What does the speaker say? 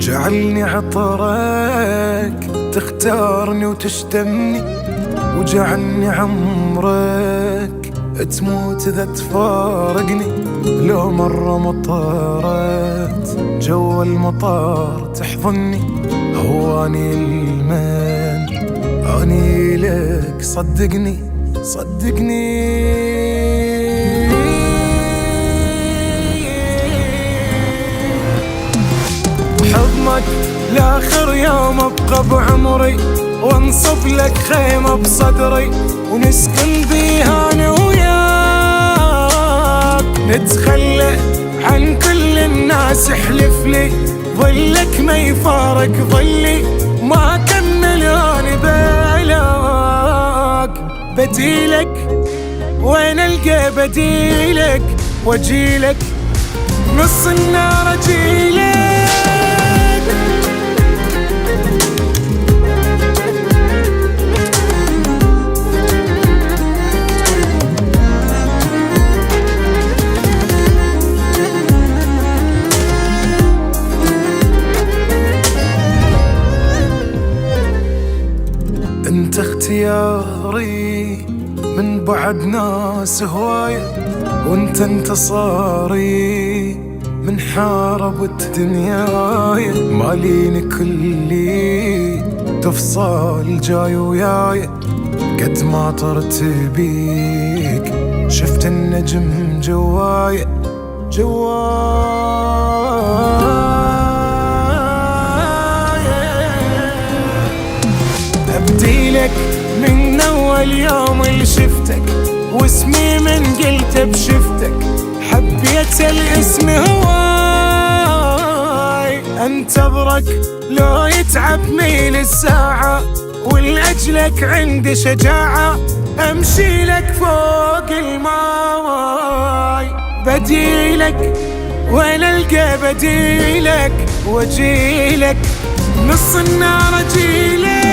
جعلني عطرك تختارني وتشتمني، وجعلني عمرك تموت إذا تفارقني. لو مرة مطارت جوا المطار تحضني، هواني المن أني لك صدقني صدقني. حضنك لآخر يوم أبقى بعمري، وانصب لك خيمة بصدري، ونسكن بيها أنا وياك. نتخلى عن كل الناس، احلف لي ظلك ما يفارق ظلي، ما كمل أنا بلاك. بديلك وين ألقى بديلك، واجيلك نص النار اجيلك. انت اختياري من بعد ناس هواية، وانت انتصاري من حاربت دنياي. ماليني كلي تفصال جاي وياي، قد ما طرت بيك شفت النجم جواي أبديلك من أول يوم اللي شفتك، واسمي من قلت بشفتك. حبيت الاسم هواي، انتظرك لو يتعب ميل الساعة، ولأجلك عندي شجاعة امشي لك فوق الماي. بديلك وين القى بديلك، واجيلك نص النار اجيلك.